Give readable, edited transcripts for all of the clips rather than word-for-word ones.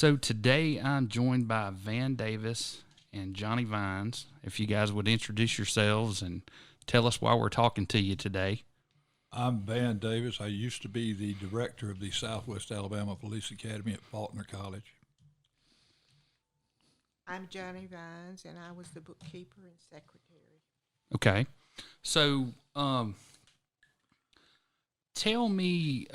So today I'm joined by Van Davis and Johnny Vines. If you guys would introduce yourselves and tell us why we're talking to you today. I'm Van Davis. I used to be the director of the Southwest Alabama Police Academy at Faulkner College. I'm Johnny Vines, and I was the bookkeeper and secretary. Okay. So, tell me,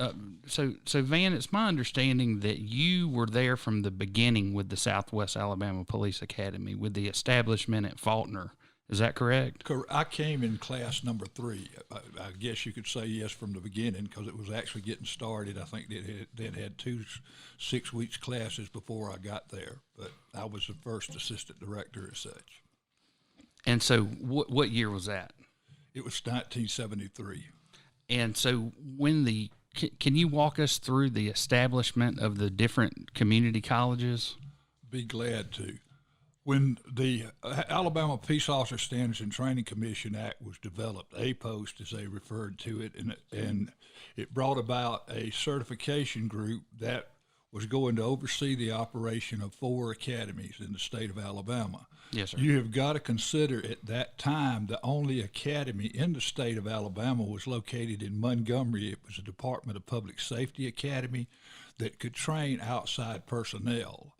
so Van, it's my understanding that you were there from the beginning with the Southwest Alabama Police Academy, with the establishment at Faulkner. Is that correct? I came in class number 3. I guess you could say yes from the beginning because it was actually getting started. I think they'd had 2 6-week classes before I got there, but I was the first assistant director as such. And so what year was that? It was 1973. And so can you walk us through the establishment of the different community colleges? Be glad to. When the Alabama Peace Officer Standards and Training Commission Act was developed, APOST as they referred to it, and it brought about a certification group that was going to oversee the operation of 4 academies in the state of Alabama. Yes, sir. You have got to consider at that time the only academy in the state of Alabama was located in Montgomery. It was a Department of Public Safety academy that could train outside personnel.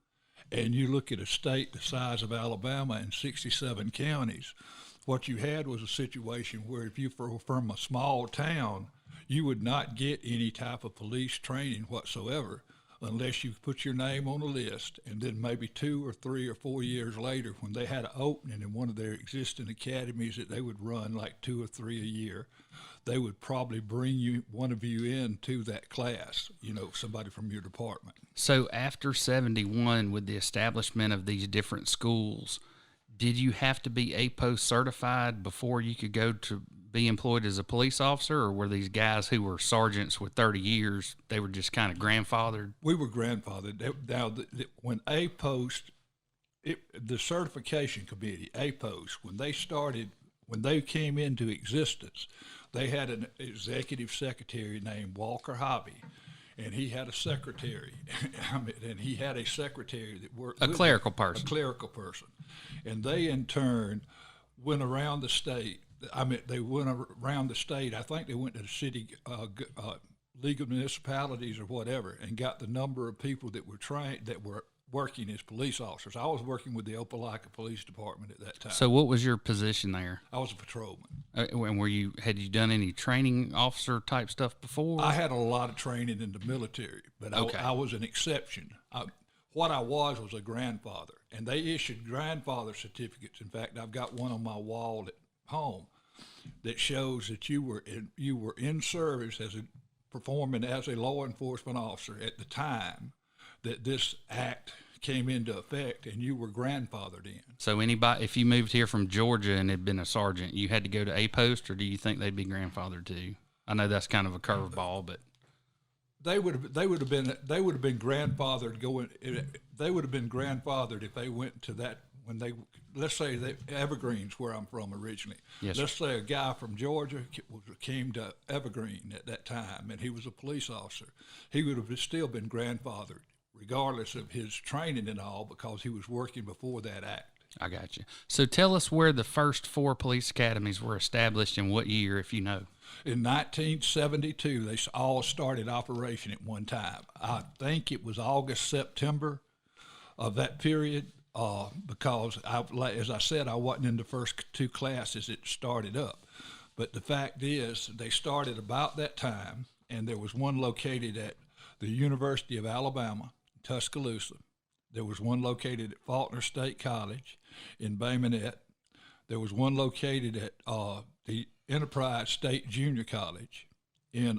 And you look at a state the size of Alabama and 67 counties, what you had was a situation where if you were from a small town, you would not get any type of police training whatsoever unless you put your name on a list. And then maybe 2 or 3 or 4 years later, when they had an opening in one of their existing academies that they would run like 2 or 3 a year, they would probably bring one of you into that class, somebody from your department. So after 71, with the establishment of these different schools, did you have to be APOST certified before you could go to be employed as a police officer, or were these guys who were sergeants with 30 years, they were just kind of grandfathered? We were grandfathered. Now, when APOST, the certification committee, APOST, when they came into existence, they had an executive secretary named Walker Hobby, and he had a secretary, and he had a secretary that worked a clerical person. A clerical person. And they, in turn, went around the state. They went around the state. I think they went to the city League of Municipalities or whatever, and got the number of people that were trained, that were working as police officers. I was working with the Opelika Police Department at that time. So what was your position there? I was a patrolman. And had you done any training officer type stuff before? I had a lot of training in the military, but okay. I was an exception. What I was a grandfather, and they issued grandfather certificates. In fact, I've got one on my wall at home that shows that you were in service performing as a law enforcement officer at the time that this act came into effect, and you were grandfathered in. So anybody, if you moved here from Georgia and had been a sergeant, you had to go to APOST, or do you think they'd be grandfathered too? I know that's kind of a curveball, but they would have been grandfathered going. They would have been grandfathered if they went to that when they. Let's say Evergreen's where I'm from originally. Yes, let's say a guy from Georgia came to Evergreen at that time, and he was a police officer. He would have still been grandfathered, regardless of his training and all, because he was working before that act. I got you. So tell us where the first 4 police academies were established in what year, if you know. In 1972, they all started operation at one time. I think it was August, September of that period, because, as I said, I wasn't in the first 2 classes that started up. But the fact is, they started about that time, and there was one located at the University of Alabama, Tuscaloosa. There was one located at Faulkner State College in Bay Minette. There was one located at the Enterprise State Junior College in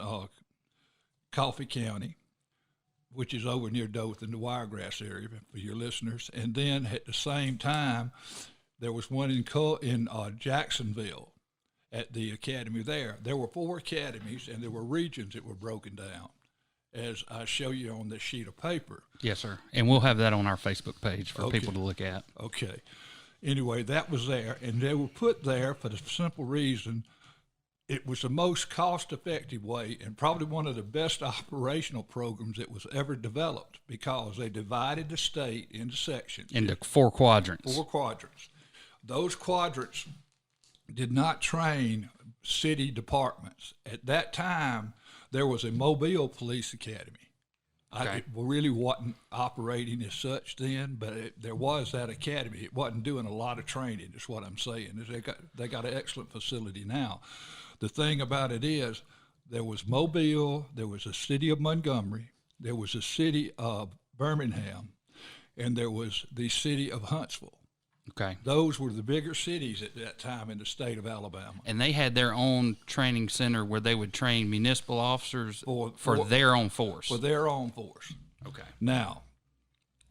Coffee County, which is over near Dothan, the Wiregrass area for your listeners. And then at the same time, there was one in Jacksonville at the academy there. There were 4 academies, and there were regions that were broken down, as I show you on this sheet of paper. Yes, sir. And we'll have that on our Facebook page for people to look at. Okay. Anyway, that was there, and they were put there for the simple reason it was the most cost-effective way and probably one of the best operational programs that was ever developed because they divided the state into sections. Into 4 quadrants. 4 quadrants. Those quadrants did not train city departments. At that time, there was a Mobile Police Academy. Okay. It really wasn't operating as such then, but there was that academy. It wasn't doing a lot of training, is what I'm saying. They got an excellent facility now. The thing about it is there was Mobile, there was the city of Montgomery, there was the city of Birmingham, and there was the city of Huntsville. Okay. Those were the bigger cities at that time in the state of Alabama. And they had their own training center where they would train municipal officers for their own force. For their own force. Okay. Now,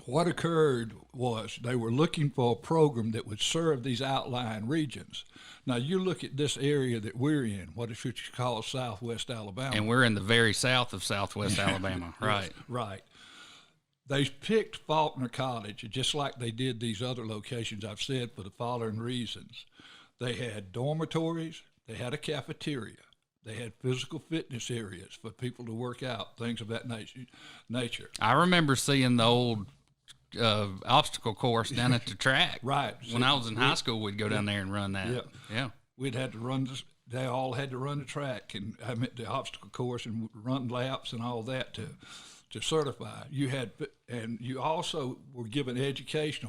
what occurred was they were looking for a program that would serve these outlying regions. Now, you look at this area that we're in, what is what you call Southwest Alabama. And we're in the very south of Southwest Alabama, right? Yes, right. They picked Faulkner College, just like they did these other locations I've said, for the following reasons. They had dormitories, they had a cafeteria, they had physical fitness areas for people to work out, things of that nature. I remember seeing the old obstacle course down at the track. Right. When I was in high school, we'd go down there and run that. Yeah. Yeah. We'd had to run they all had to run the track, and I meant the obstacle course and run laps and all that to certify. You also were given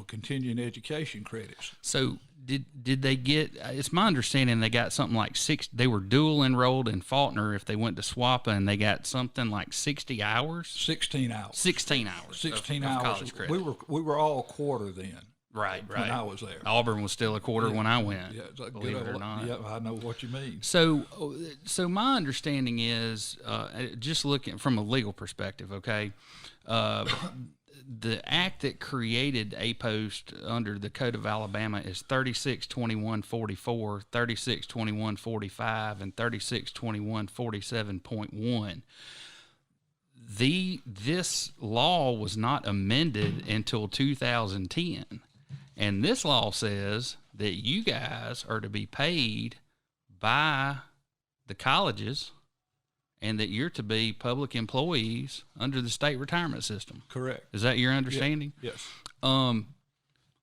continuing education credits. So did they get? It's my understanding they got something like 6. They were dual enrolled in Faulkner if they went to SWAPA, and they got something like 60 hours. 16 hours. 16 hours. 16 of hours. college credit. We were all quarter then. Right. When I was there. Auburn was still a quarter when I went. Yeah, it's like believe it or not. Yeah, I know what you mean. So my understanding is, just looking from a legal perspective, okay, the act that created APOST under the Code of Alabama is 362144, 362145, and 362147.1. This law was not amended until 2010. And this law says that you guys are to be paid by the colleges and that you're to be public employees under the state retirement system. Correct. Is that your understanding? Yeah. Yes.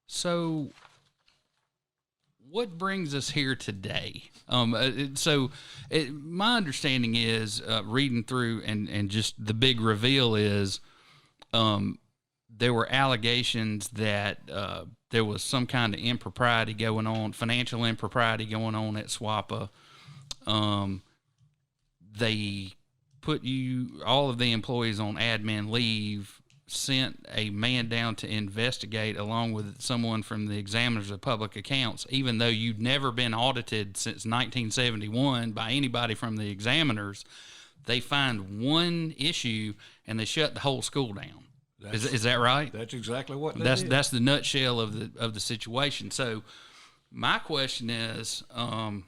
So what brings us here today? My understanding is, reading through and just the big reveal is, there were allegations that there was some kind of impropriety going on, financial impropriety going on at SWAPA. They put all of the employees on admin leave, sent a man down to investigate along with someone from the Examiners of Public Accounts, even though you'd never been audited since 1971 by anybody from the Examiners. They find one issue and they shut the whole school down. Is that right? That's exactly what they did. That's the nutshell of the situation. So my question is, and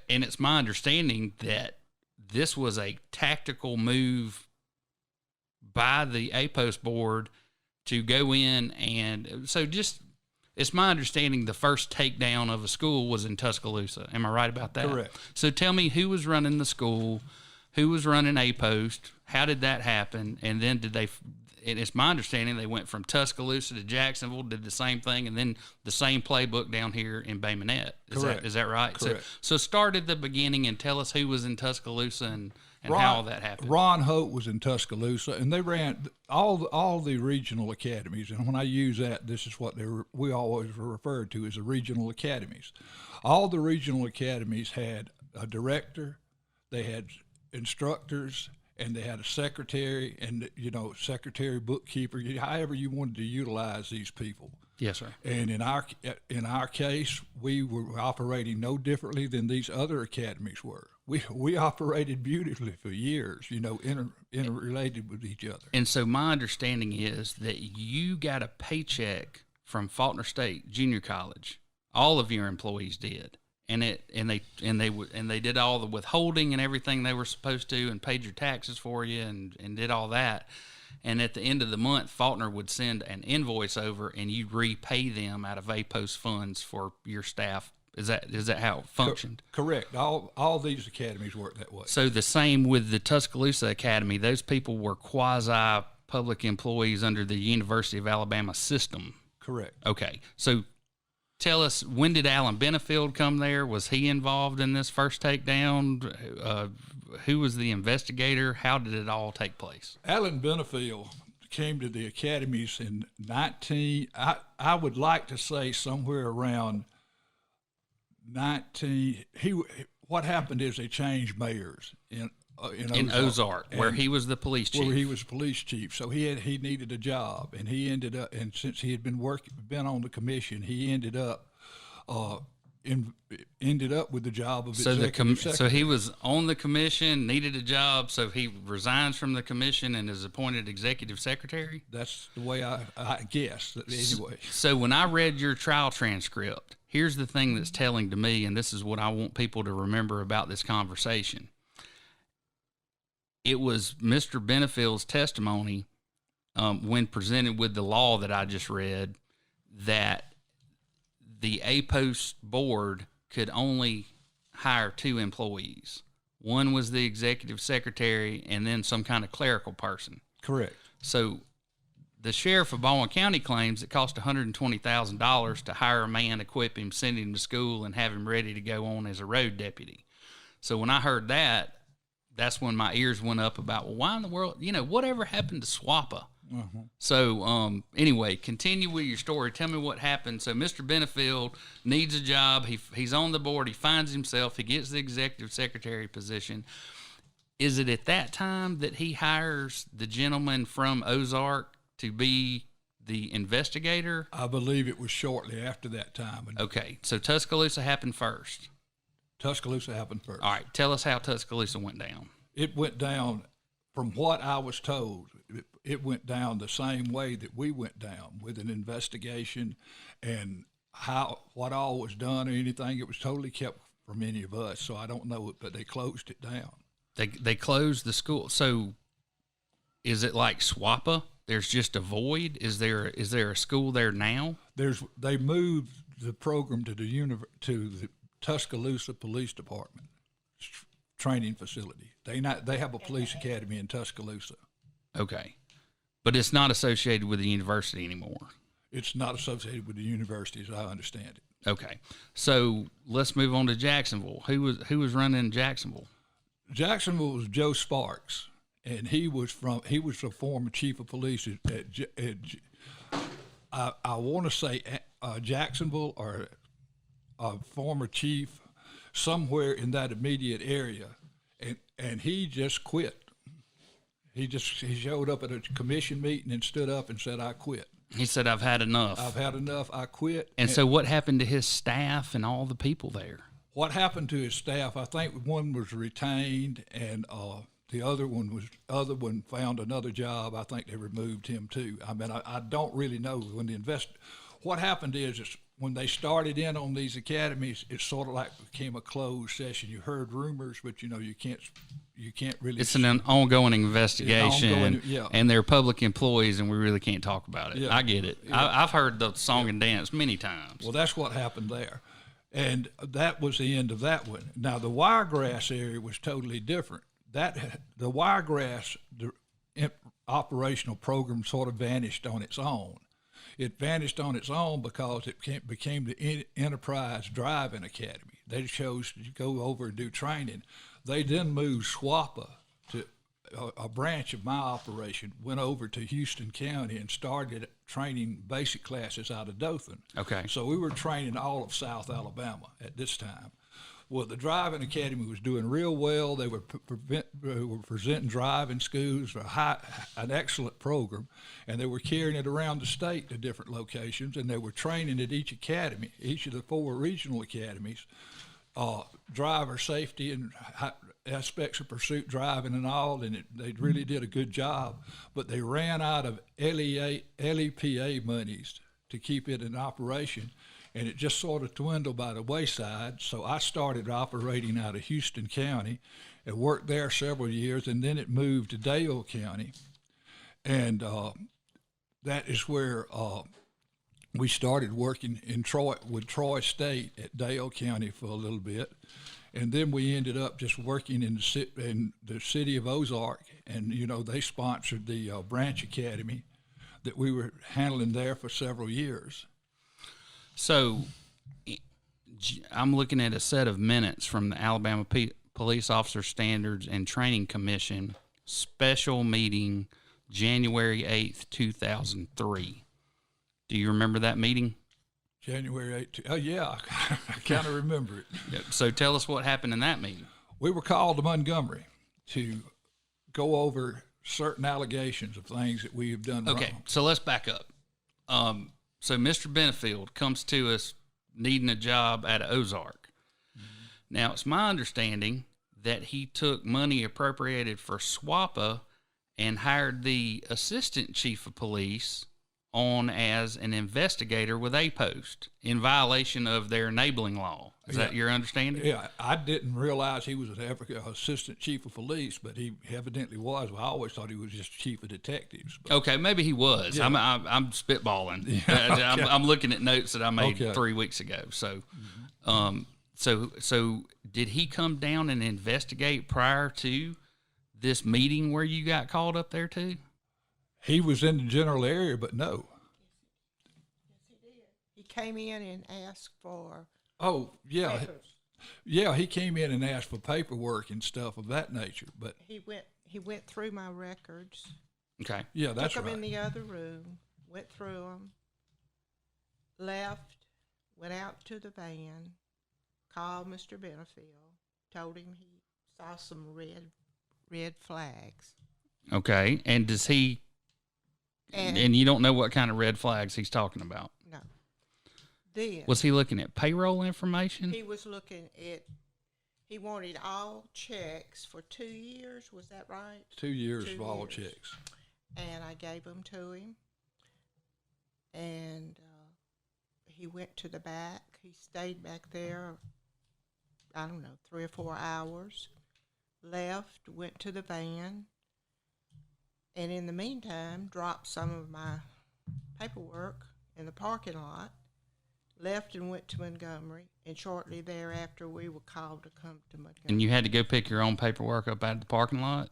it's my understanding that this was a tactical move by the APOST board to go in and it's my understanding the first takedown of a school was in Tuscaloosa. Am I right about that? Correct. So tell me who was running the school, who was running APOST, how did that happen, and then and it's my understanding they went from Tuscaloosa to Jacksonville, did the same thing, and then the same playbook down here in Bay Minette. Is that right? Correct. So start at the beginning and tell us who was in Tuscaloosa and how all that happened. Ron Hope was in Tuscaloosa, and they ran all the regional academies. And when I use that, this is what we always referred to as the regional academies. All the regional academies had a director, they had instructors, and they had a secretary and, secretary, bookkeeper, however you wanted to utilize these people. Yes, sir. And in our case, we were operating no differently than these other academies were. We operated beautifully for years, interrelated with each other. And so my understanding is that you got a paycheck from Faulkner State Junior College. All of your employees did. And they did all the withholding and everything they were supposed to, and paid your taxes for you, and did all that. And at the end of the month, Faulkner would send an invoice over, and you'd repay them out of APOST funds for your staff Is that how it functioned? Correct. All these academies work that way. So the same with the Tuscaloosa Academy. Those people were quasi public employees under the University of Alabama system. Correct. Okay. So tell us, when did Alan Benefield come there? Was he involved in this first takedown? Who was the investigator? How did it all take place? Alan Benefield came to the academies in I would like to say somewhere around 19. What happened is they changed mayors in Ozark, where he was the police chief. Where he was police chief, so he needed a job, and he ended up. And since he had been on the commission, he ended up with the job of executive secretary. So he was on the commission, needed a job, so he resigns from the commission and is appointed executive secretary? That's the way I guess. Anyway. So when I read your trial transcript, here's the thing that's telling to me, and this is what I want people to remember about this conversation. It was Mr. Benefield's testimony when presented with the law that I just read that the APOS board could only hire 2 employees. One was the executive secretary and then some kind of clerical person. Correct. So the sheriff of Baldwin County claims it cost $120,000 to hire a man, equip him, send him to school, and have him ready to go on as a road deputy. So when I heard that, that's when my ears went up about, well, why in the world, whatever happened to SWAPA? Uh-huh. So anyway, continue with your story. Tell me what happened. So Mr. Benefield needs a job. He's on the board. He finds himself. He gets the executive secretary position. Is it at that time that he hires the gentleman from Ozark to be the investigator? I believe it was shortly after that time. Okay, so Tuscaloosa happened first. Tuscaloosa happened first. All right, tell us how Tuscaloosa went down. It went down, from what I was told, it went down the same way that we went down, with an investigation and what all was done or anything. It was totally kept from any of us, so I don't know it, but they closed it down. They closed the school. So is it like SWAPA? There's just a void? Is there a school there now? They moved the program to the Tuscaloosa Police Department training facility. They have a police academy in Tuscaloosa. Okay. But it's not associated with the university anymore. It's not associated with the university, as I understand it. Okay. So let's move on to Jacksonville. Who was running Jacksonville? Jacksonville was Joe Sparks, and he was a former chief of police I want to say Jacksonville, or a former chief somewhere in that immediate area, and he just quit. He showed up at a commission meeting and stood up and said, "I quit." He said, "I've had enough. I've had enough. I quit." And so what happened to his staff and all the people there? What happened to his staff? I think one was retained, and the other one found another job. I think they removed him too. I mean, I don't really know when what happened is when they started in on these academies, it sort of like became a closed session. You heard rumors, but you can't really. It's an ongoing investigation, yeah. And they're public employees, and we really can't talk about it. Yeah. I get it. Yeah. I've heard the song and dance many times. Well, that's what happened there, and that was the end of that one. Now the Wiregrass area was totally different. The Wiregrass operational program sort of vanished on its own. It vanished on its own because it became the Enterprise Driving Academy. They chose to go over and do training. They then moved SWAPA to a branch of my operation, went over to Houston County and started training basic classes out of Dothan. Okay. So we were training all of South Alabama at this time. Well, the Driving Academy was doing real well. They were presenting driving schools, an excellent program, and they were carrying it around the state to different locations, and they were training at each academy, each of the 4 regional academies, driver safety and aspects of pursuit driving and all, and they really did a good job. But they ran out of LEPA monies to keep it in operation, and it just sort of dwindled by the wayside. So I started operating out of Houston County and worked there several years, and then it moved to Dale County. And that is where we started working in with Troy State at Dale County for a little bit, and then we ended up just working in the city of Ozark, and they sponsored the branch academy that we were handling there for several years. So I'm looking at a set of minutes from the Alabama Police Officer Standards and Training Commission special meeting, January 8th, 2003. Do you remember that meeting? January 8th. Oh, yeah, I kind of remember it. Yeah. So tell us what happened in that meeting. We were called to Montgomery to go over certain allegations of things that we have done wrong. Okay, so let's back up. So Mr. Benefield comes to us needing a job at Ozark. Mm-hmm. Now, it's my understanding that he took money appropriated for SWAPA and hired the assistant chief of police on as an investigator with a post in violation of their enabling law. Is that your understanding? Yeah, I didn't realize he was an assistant chief of police, but he evidently was. Well, I always thought he was just chief of detectives. But. Okay, maybe he was. Yeah. I'm spitballing. Yeah, okay. I'm looking at notes that I made 3 weeks ago. So, so did he come down and investigate prior to this meeting where you got called up there too? He was in the general area, but no. Yes, he did. He came in and asked for papers. Yeah, he came in and asked for paperwork and stuff of that nature, but he went through my records. Okay. Yeah, that's took right. them in the other room, went through them, left, went out to the van, called Mr. Benefield, told him he saw some red flags. Okay, and does he? And you don't know what kind of red flags he's talking about? No. Then was he looking at payroll information? He was looking at. He wanted all checks for 2 years. Was that right? 2 years of all checks. And I gave them to him. And he went to the back. He stayed back there, I don't know, 3 or 4 hours. Left, went to the van. And in the meantime, dropped some of my paperwork in the parking lot, left and went to Montgomery, and shortly thereafter we were called to come to Montgomery. And you had to go pick your own paperwork up out of the parking lot?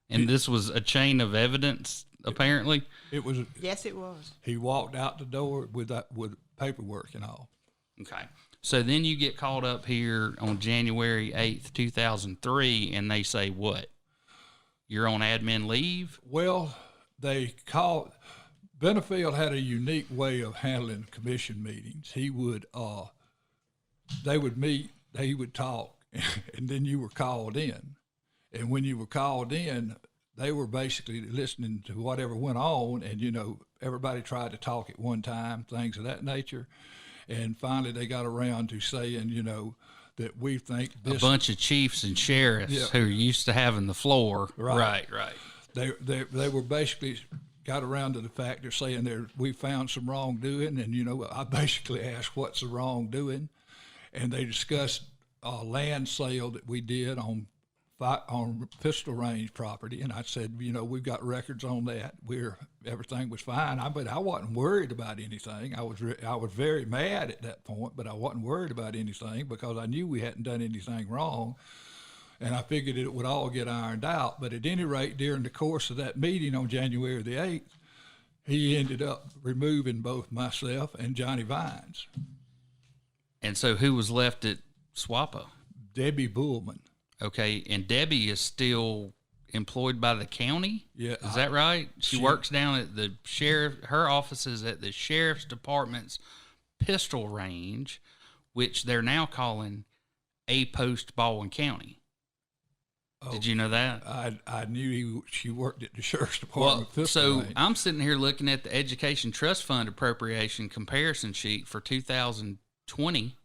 And this was a chain of evidence, apparently? It was. Yes, it was. He walked out the door with paperwork and all. Okay. So then you get called up here on January 8th, 2003, and they say what? You're on admin leave? Well, they called. Benefield had a unique way of handling commission meetings. He would, they would meet, he would talk, and then you were called in. And when you were called in, they were basically listening to whatever went on, and, everybody tried to talk at one time, things of that nature. And finally they got around to saying, that we think this. A bunch of chiefs and sheriffs who are used to having the floor. Right. Right. They were basically got around to the fact they're saying we found some wrongdoing, and I basically asked what's the wrongdoing, and they discussed a land sale that we did on Pistol Range property, and I said, we've got records on that. Everything was fine. But I wasn't worried about anything. I was very mad at that point, but I wasn't worried about anything because I knew we hadn't done anything wrong, and I figured it would all get ironed out. But at any rate, during the course of that meeting on January the 8th, he ended up removing both myself and Johnny Vines. And so who was left at SWAPA? Debbie Bullman. Okay, and Debbie is still employed by the county? Yeah. Is that right? She works down at the sheriff. Her office is at the sheriff's department's pistol range, which they're now calling A Post Baldwin County. Oh, did you know that? I knew she worked at the sheriff's department. Well, so range. I'm sitting here looking at the Education Trust Fund appropriation comparison sheet for 2020,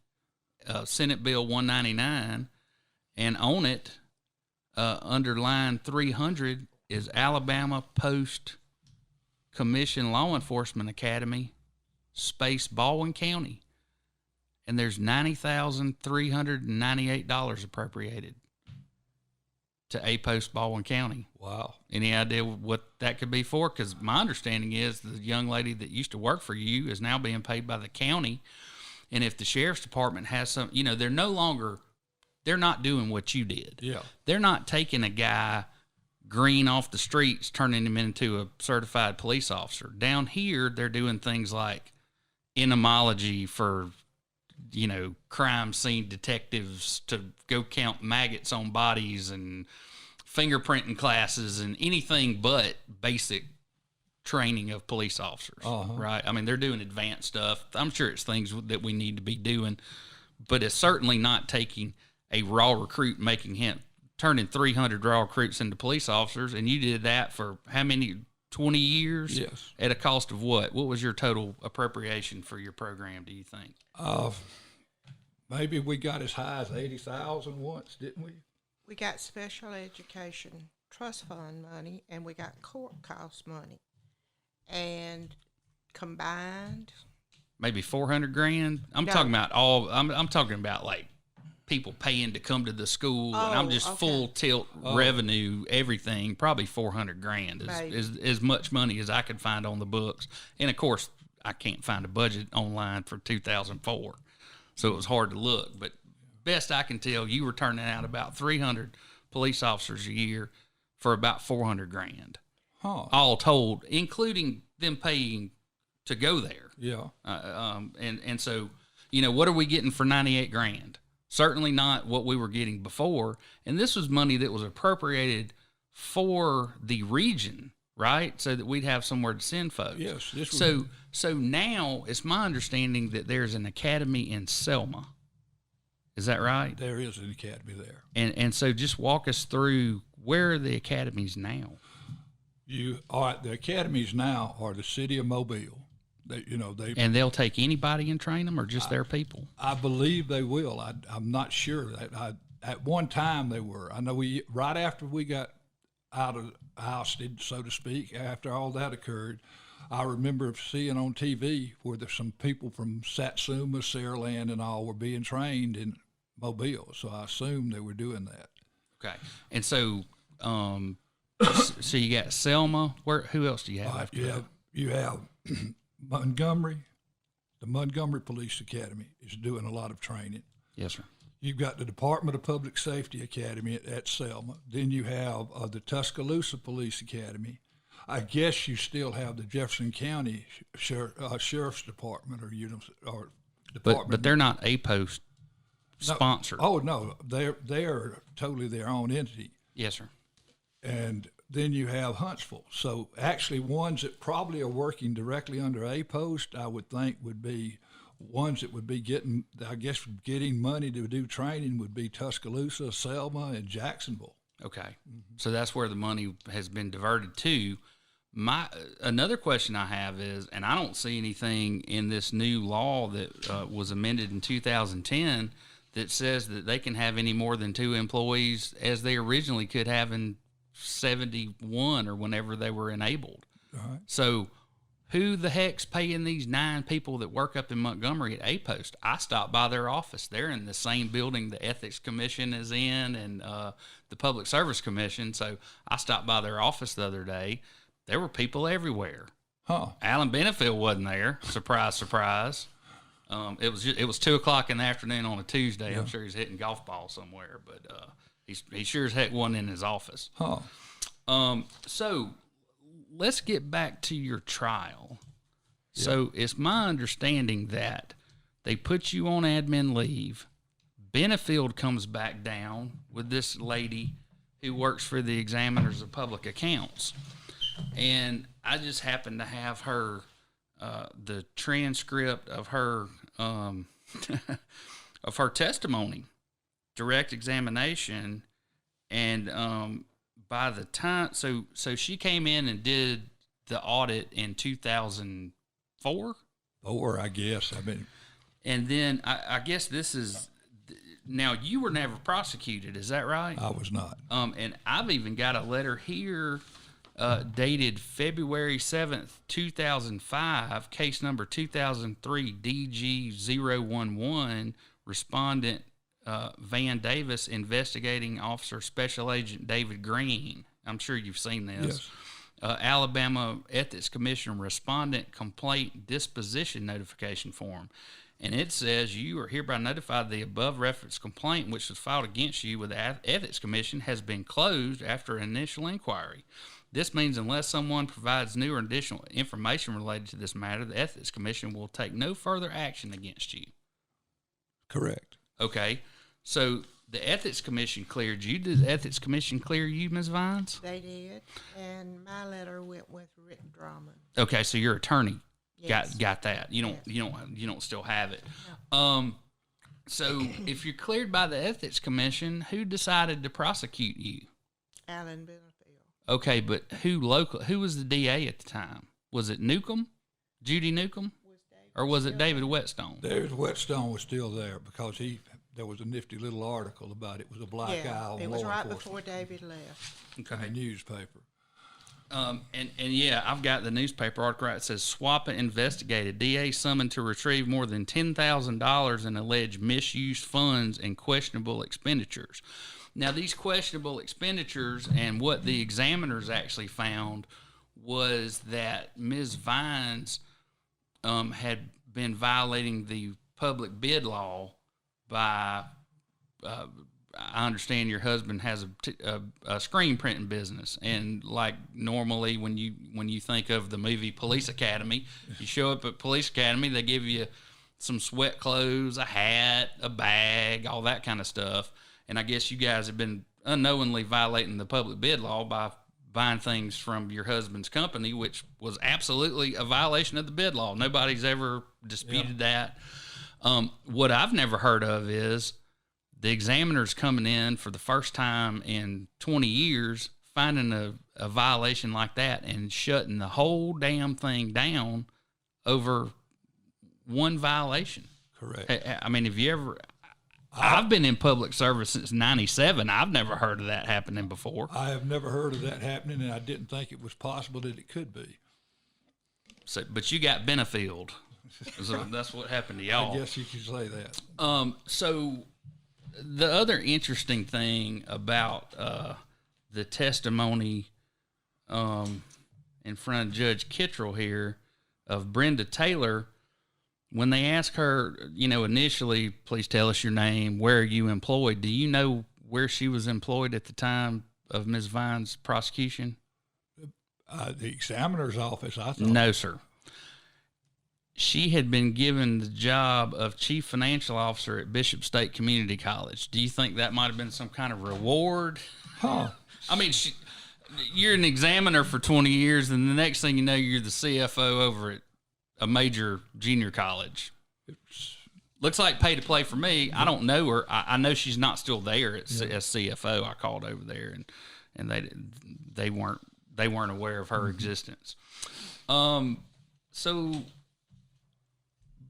Senate Bill 199. And on it, under line 300, is Alabama Post Commission Law Enforcement Academy, space Baldwin County. And there's $90,398 appropriated. to APOST Baldwin County. Wow. Any idea what that could be for? Because my understanding is the young lady that used to work for you is now being paid by the county. And if the sheriff's department has some, they're not doing what you did. Yeah. They're not taking a guy green off the streets, turning him into a certified police officer. Down here, they're doing things like entomology for, crime scene detectives to go count maggots on bodies, and fingerprinting classes, and anything but basic training of police officers, right? I mean, they're doing advanced stuff. I'm sure it's things that we need to be doing, but it's certainly not taking a raw recruit, turning 300 raw recruits into police officers. And you did that for how many, 20 years? Yes. At a cost of what? What was your total appropriation for your program, do you think? Maybe we got as high as 80,000 once, didn't we? We got special education trust fund money, and we got court cost money. And combined, maybe 400 grand. I'm talking about I'm talking about like people paying to come to the school, and I'm just full tilt revenue, everything, probably 400 grand is as much money as I could find on the books. And of course, I can't find a budget online for 2004, so it was hard to look. But best I can tell, you were turning out about 300 police officers a year for about 400 grand, all told, including them paying to go there. Yeah. And so, what are we getting for 98 grand? Certainly not what we were getting before. And this was money that was appropriated for the region, right? So that we'd have somewhere to send folks. Yes. So now it's my understanding that there's an academy in Selma. Is that right? There is an academy there. And so just walk us through, where are the academies now? All right, the academies now are the city of Mobile. And they'll take anybody and train them, or just their people? I believe they will. I'm not sure. At one time they were. I know right after we got out of ousted, so to speak, after all that occurred, I remember seeing on TV where there's some people from Satsuma, Saraland, and all were being trained in Mobile. So I assume they were doing that. Okay. And so, so you got Selma. Who else do you have? You have Montgomery. The Montgomery Police Academy is doing a lot of training. Yes, sir. You've got the Department of Public Safety Academy at Selma. Then you have the Tuscaloosa Police Academy. I guess you still have the Jefferson County Sheriff's Department or department. But they're not APOST sponsored. Oh no, they're totally their own entity. Yes, sir. And then you have Huntsville. So actually, ones that probably are working directly under APOST, I would think, would be ones that would be getting money to do training would be Tuscaloosa, Selma, and Jacksonville. Okay. Mm-hmm. So that's where the money has been diverted to. Another question I have is, and I don't see anything in this new law that was amended in 2010 that says that they can have any more than 2 employees as they originally could have in 71 or whenever they were enabled. All right. So who the heck's paying these 9 people that work up in Montgomery at APOST? I stopped by their office. They're in the same building the Ethics Commission is in, and the Public Service Commission. So I stopped by their office the other day. There were people everywhere. Alan Benefield wasn't there. Surprise, surprise. It was 2:00 in the afternoon on a Tuesday. Yeah. I'm sure he's hitting golf balls somewhere, but he sure as heck wasn't in his office. So let's get back to your trial. Yeah. So it's my understanding that they put you on admin leave. Benefield comes back down with this lady who works for the Examiners of Public Accounts. And I just happened to have her, the transcript of her, of her testimony, direct examination. And by the time, so she came in and did the audit in 2004? I guess. And then I guess this is, now you were never prosecuted, is that right? I was not. And I've even got a letter here dated February 7th, 2005, case number 2003 DG011, respondent Van Davis investigating officer Special Agent David Green. I'm sure you've seen this. Yes. Alabama Ethics Commission respondent complaint disposition notification form. And it says you are hereby notified the above referenced complaint, which was filed against you with the Ethics Commission, has been closed after an initial inquiry. This means unless someone provides new or additional information related to this matter, the Ethics Commission will take no further action against you. Correct. Okay. So the Ethics Commission cleared you. Did the Ethics Commission clear you, Ms. Vines? They did, and my letter went with written drama. Okay, so your attorney Yes. got that. You don't still have it. So if you're cleared by the Ethics Commission, who decided to prosecute you? Alan Benefield. Okay, but who was the DA at the time? Was it Newcomb, Judy Newcomb, or was it David Whetstone? David Whetstone was still there because there was a nifty little article about it. It was a black eye on it was law right enforcement before David left. in the newspaper. And yeah, I've got the newspaper article right. It says SWAPA investigated. DA summoned to retrieve more than $10,000 in alleged misused funds and questionable expenditures. Now, these questionable expenditures and what the examiners actually found was that Ms. Vines had been violating the public bid law by I understand your husband has a screen printing business, and like normally when you think of the movie Police Academy, you show up at Police Academy, they give you some sweat clothes, a hat, a bag, all that kind of stuff. And I guess you guys have been unknowingly violating the public bid law by buying things from your husband's company, which was absolutely a violation of the bid law. Nobody's ever disputed that. What I've never heard of is the examiner's coming in for the first time in 20 years, finding a violation like that and shutting the whole damn thing down over one violation. Correct. I mean, have you ever... I've been in public service since 97. I've never heard of that happening before. I have never heard of that happening, and I didn't think it was possible that it could be. So, but you got Benefield. So that's what happened to y'all. I guess you could say that. So the other interesting thing about the testimony in front of Judge Kittrell here of Brenda Taylor, when they asked her, initially, please tell us your name, where are you employed? Do you know where she was employed at the time of Ms. Vine's prosecution? The examiner's office, I thought. No, sir. She had been given the job of chief financial officer at Bishop State Community College. Do you think that might have been some kind of reward? Huh. I mean, you're an examiner for 20 years, and the next thing you know, you're the CFO over at a major junior college. Looks like pay to play for me. I don't know her. I know she's not still there as CFO. I called over there, and they weren't aware of her existence. So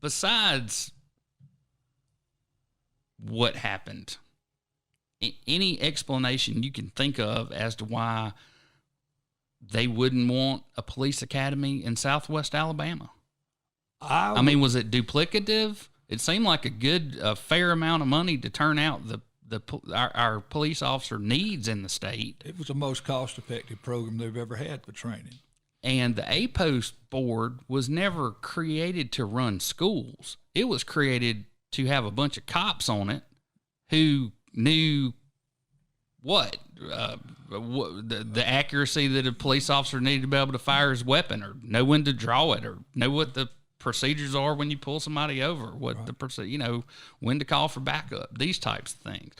besides what happened, any explanation you can think of as to why they wouldn't want a police academy in Southwest Alabama? I mean, was it duplicative? It seemed like a fair amount of money to turn out our police officer needs in the state. It was the most cost-effective program they've ever had for training. And the APOS board was never created to run schools. It was created to have a bunch of cops on it who knew the accuracy that a police officer needed to be able to fire his weapon, or know when to draw it, or know what the procedures are when you pull somebody over, when to call for backup, these types of things.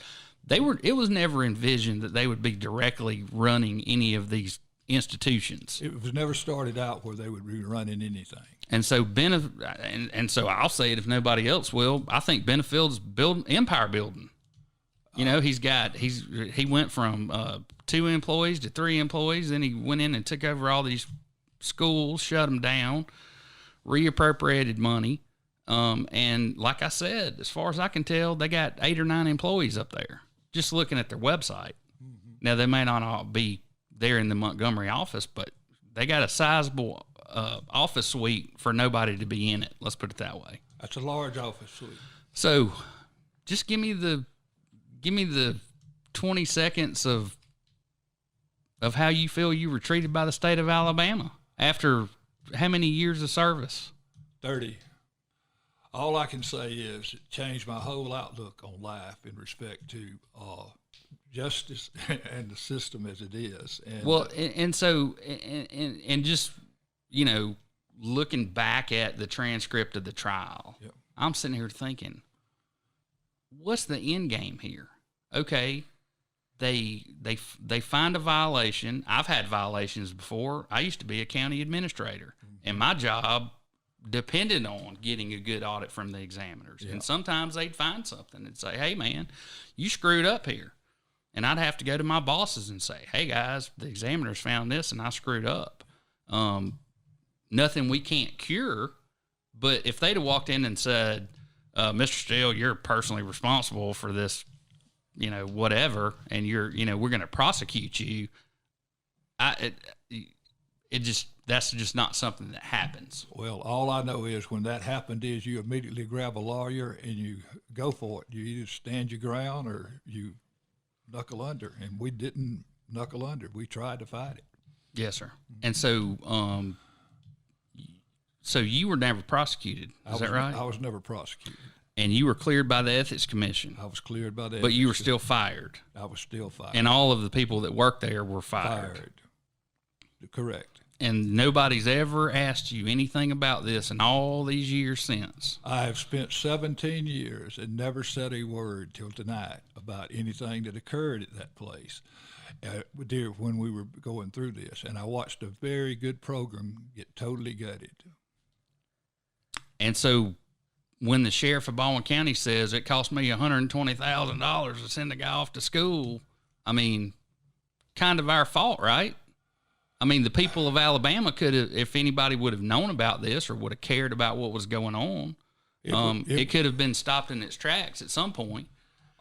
It was never envisioned that they would be directly running any of these institutions. It was never started out where they would be running anything. And so so I'll say it if nobody else will. I think Benefield's empire building. He went from 2 employees to 3 employees. Then he went in and took over all these schools, shut them down, reappropriated money. And like I said, as far as I can tell, they got 8 or 9 employees up there, just looking at their website. Mm-hmm. Now, they may not all be there in the Montgomery office, but they got a sizable office suite for nobody to be in it. Let's put it that way. That's a large office suite. So just give me the give me the 20 seconds of how you feel you were treated by the state of Alabama after how many years of service? 30. All I can say is it changed my whole outlook on life in respect to justice and the system as it is. And, well, and so, and just, you know, looking back at the transcript of the trial, yep. I'm sitting here thinking, what's the end game here? Okay, they find a violation. I've had violations before. I used to be a county administrator, and my job depended on getting a good audit from the examiners. Yeah. And sometimes they'd find something and say, hey, man, you screwed up here. And I'd have to go to my bosses and say, hey, guys, the examiners found this and I screwed up. Nothing we can't cure. But if they'd have walked in and said, Mr. Steele, you're personally responsible for this, you know, whatever, and you're, you know, we're going to prosecute you, that's just not something that happens. Well, all I know is when that happened is you immediately grab a lawyer and you go for it. You either stand your ground or you knuckle under, and we didn't knuckle under. We tried to fight it. Yes, sir. And so, so you were never prosecuted. Is that right? I was never prosecuted. And you were cleared by the Ethics Commission. I was cleared by the But you were still fired. I was still fired. And all of the people that worked there were fired. Correct. And nobody's ever asked you anything about this in all these years since. I have spent 17 years and never said a word till tonight about anything that occurred at that place when we were going through this. And I watched a very good program get totally gutted. And so when the sheriff of Baldwin County says it cost me $120,000 to send a guy off to school, I mean, kind of our fault, right? I mean, the people of Alabama could have, if anybody would have known about this or would have cared about what was going on, it could have been stopped in its tracks at some point.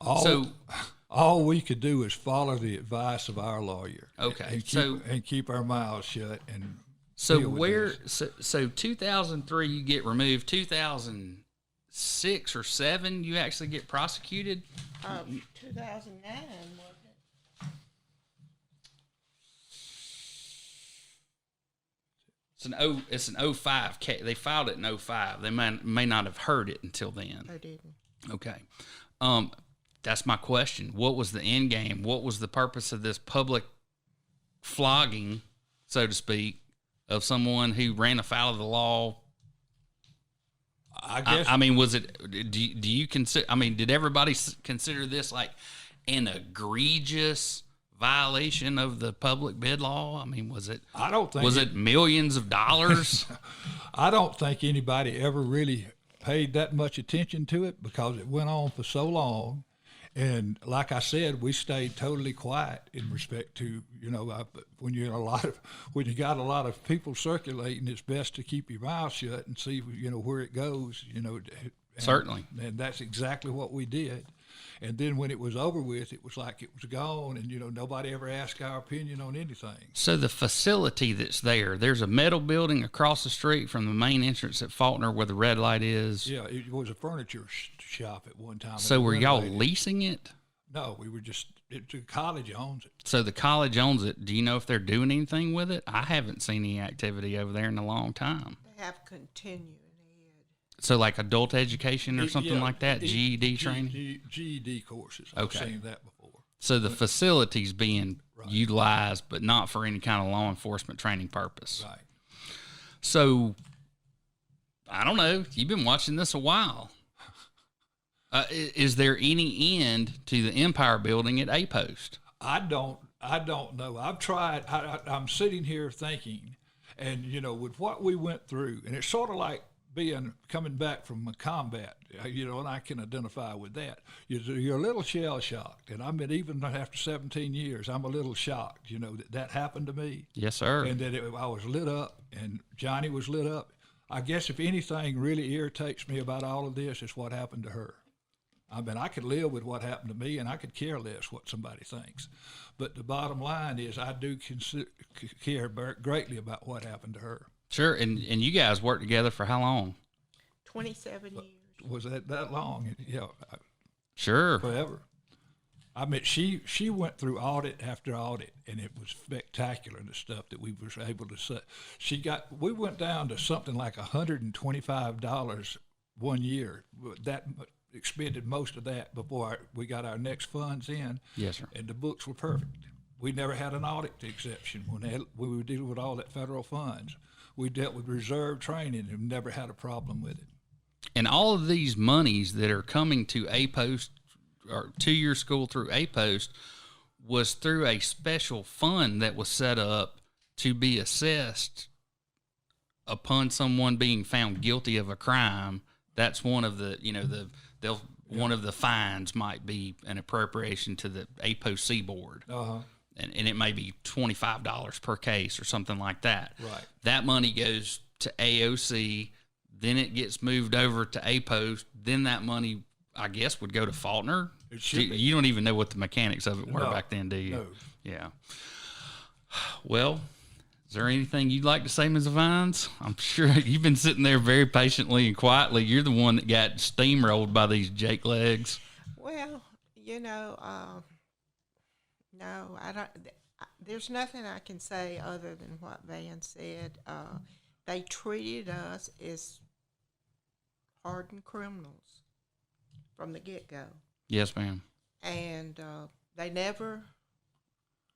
All we could do is follow the advice of our lawyer. Okay. And keep our mouths shut. And so 2003 you get removed. 2006 or 7 you actually get prosecuted. 2009 wasn't it? It's an 05 case. They filed it in 05. They may not have heard it until then. I didn't. Okay. That's my question. What was the end game? What was the purpose of this public flogging, so to speak, of someone who ran afoul of the law? I guess. I mean, was it? Do you consider? I mean, did everybody consider this like an egregious violation of the public bid law? I mean, was it? I don't think. Was it millions of dollars? I don't think anybody ever really paid that much attention to it because it went on for so long. And like I said, we stayed totally quiet in respect to, you know, when you got a lot of people circulating, it's best to keep your mouth shut and see, you know, where it goes, you know. Certainly. And that's exactly what we did. And then when it was over with, it was like it was gone, and, you know, nobody ever asked our opinion on anything. So the facility that's there's a metal building across the street from the main entrance at Faulkner where the red light is. Yeah, it was a furniture shop at one time. So were y'all leasing it? No, we were just, the college owns it. So the college owns it. Do you know if they're doing anything with it? I haven't seen any activity over there in a long time. They have continued. So like adult education or something like that, GED training? GED courses. Okay. I've seen that before. So the facility's being utilized, but not for any kind of law enforcement training purpose. Right. So, I don't know. You've been watching this a while. Is there any end to the Empire Building at A Post? I don't know. I've tried. I'm sitting here thinking, and, you know, with what we went through, and it's sort of like coming back from combat, you know, and I can identify with that. You're a little shell shocked, and I'm even after 17 years, I'm a little shocked, you know, that happened to me. Yes, sir. And that I was lit up, and Johnny was lit up. I guess if anything really irritates me about all of this, it's what happened to her. I mean, I could live with what happened to me, and I could care less what somebody thinks. But the bottom line is I do care greatly about what happened to her. Sure, and you guys worked together for how long? 27 years. Was that long? Yeah. Sure. Forever. I mean, she went through audit after audit, and it was spectacular, the stuff that we were able to say. We went down to something like $125 one year. That expended most of that before we got our next funds in. Yes, sir. And the books were perfect. We never had an audit exception when we were dealing with all that federal funds. We dealt with reserve training and never had a problem with it. And all of these monies that are coming to A-Post or to your school through A-Post was through a special fund that was set up to be assessed upon someone being found guilty of a crime. That's one of the, one of the fines might be an appropriation to the A-Post Board. Uh-huh. And it may be $25 per case or something like that. Right. That money goes to AOC, then it gets moved over to A-Post, then that money, I guess, would go to Faulkner. It should be. You don't even know what the mechanics of it were No, back then, do you? no. Yeah. Well, is there anything you'd like to say, Ms. Vines? I'm sure you've been sitting there very patiently and quietly. You're the one that got steamrolled by these Jake legs. Well, no, I don't. There's nothing I can say other than what Van said. They treated us as hardened criminals from the get-go. Yes, ma'am. And they never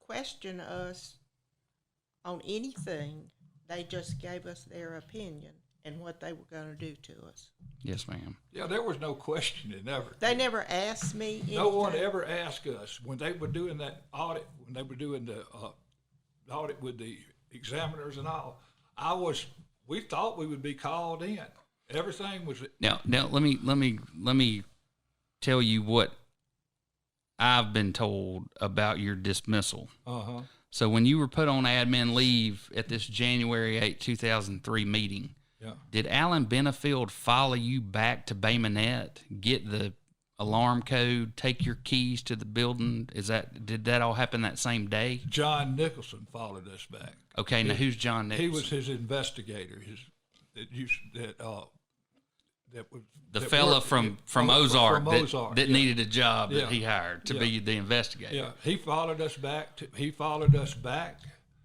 questioned us on anything. They just gave us their opinion and what they were going to do to us. Yes, ma'am. Yeah, there was no questioning ever. They never asked me anything. No one ever asked us when they were doing that audit, when they were doing the audit with the examiners and all. We thought we would be called in. Everything was. Now let me tell you what I've been told about your dismissal. Uh-huh. So when you were put on admin leave at this January 8, 2003 meeting, Yeah. did Alan Benefield follow you back to Bay Minette, get the alarm code, take your keys to the building? Did that all happen that same day? John Nicholson followed us back. Okay, now who's John Nicholson? He was his investigator. The fella from Ozark that yeah. needed a job that Yeah. he hired to Yeah. be the investigator. Yeah, he followed us back.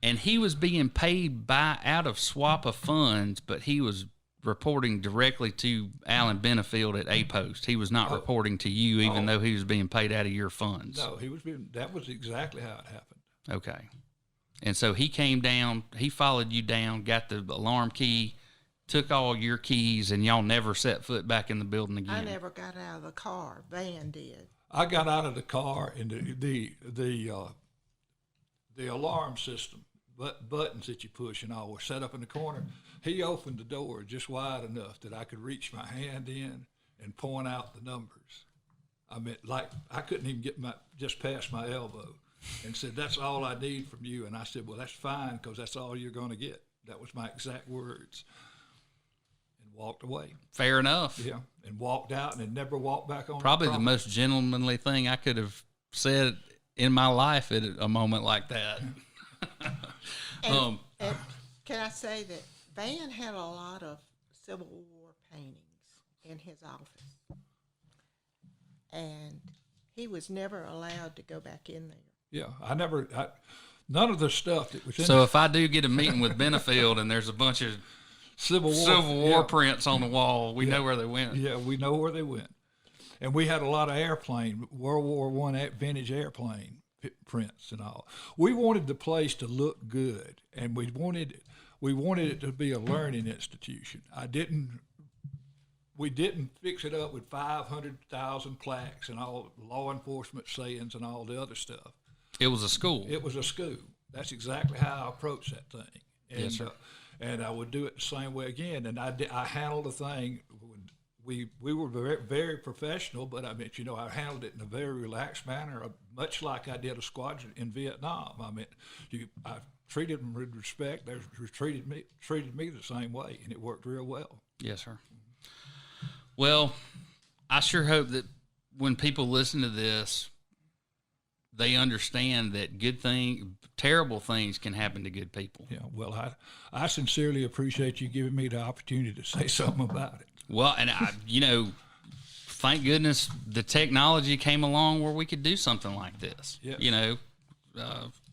And he was being paid out of SWAPA funds, but he was reporting directly to Alan Benefield at A-Post. He was not reporting to you, even though he was being paid out of your funds. No, that was exactly how it happened. Okay. And so he came down, he followed you down, got the alarm key, took all your keys, and y'all never set foot back in the building again. I never got out of the car. Van did. I got out of the car, and the alarm system, buttons that you push and all were set up in the corner. He opened the door just wide enough that I could reach my hand in and point out the numbers. I mean, like I couldn't even get just past my elbow, and said, "That's all I need from you." And I said, "Well, that's fine, because that's all you're going to get." That was my exact words. And walked away. Fair enough. Yeah, and walked out and never walked back on. Probably the most gentlemanly thing I could have said in my life at a moment like that. And can I say that Van had a lot of Civil War paintings in his office, and he was never allowed to go back in there. Yeah, none of the stuff that was in So if I do get a meeting with Benefield and there's a bunch of Civil War prints on the wall, we know where they went. Yeah, we know where they went. And we had a lot of airplane, World War I vintage airplane prints and all. We wanted the place to look good, and we wanted it to be a learning institution. We didn't fix it up with 500,000 plaques and all law enforcement sayings and all the other stuff. It was a school. It was a school. That's exactly how I approached that thing. And, Yes, sir. And I would do it the same way again. And I handled the thing. We were very, very professional, but I mean, I handled it in a very relaxed manner, much like I did a squadron in Vietnam. I mean, I treated them with respect. They treated me the same way, and it worked real well. Yes, sir. Well, I sure hope that when people listen to this, they understand that terrible things can happen to good people. Yeah. Well, I sincerely appreciate you giving me the opportunity to say something about it. Well, and thank goodness the technology came along where we could do something like this. Yep. You know,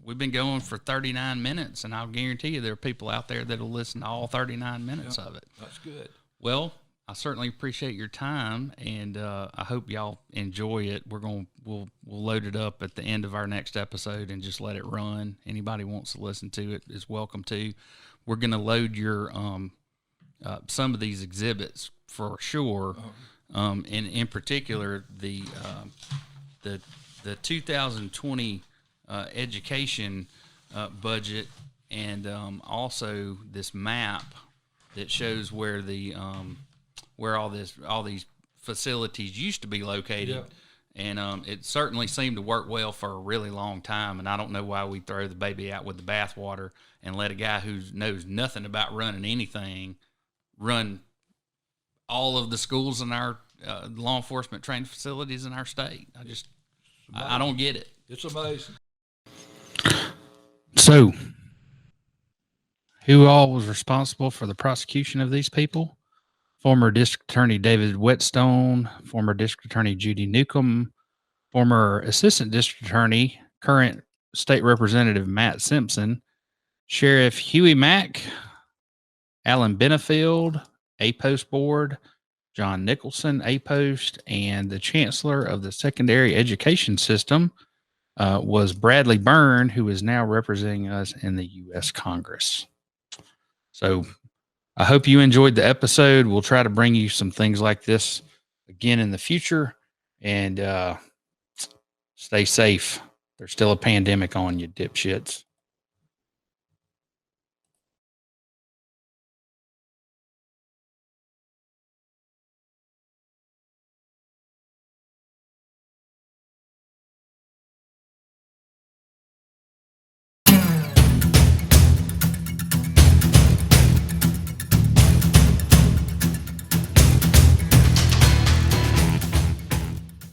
we've been going for 39 minutes, and I'll guarantee you there are people out there that'll listen to all 39 minutes of it. That's good. Well, I certainly appreciate your time, and I hope y'all enjoy it. We'll load it up at the end of our next episode and just let it run. Anybody wants to listen to it is welcome to. We're going to load your some of these exhibits for sure, and in particular the 2020 education budget, and also this map that shows where the where all these facilities used to be located. Yeah. And it certainly seemed to work well for a really long time. And I don't know why we throw the baby out with the bathwater and let a guy who knows nothing about running anything run all of the schools in our law enforcement training facilities in our state. I don't get it. It's amazing. So, who all was responsible for the prosecution of these people? Former District Attorney David Whetstone, former District Attorney Judy Newcomb, former Assistant District Attorney, current State Representative Matt Simpson, Sheriff Huey Mack, Alan Benefield, A-Post Board, John Nicholson, A-Post, and the Chancellor of the Secondary Education System was Bradley Byrne, who is now representing us in the U.S. Congress. So I hope you enjoyed the episode. We'll try to bring you some things like this again in the future, and stay safe. There's still a pandemic on you, dipshits.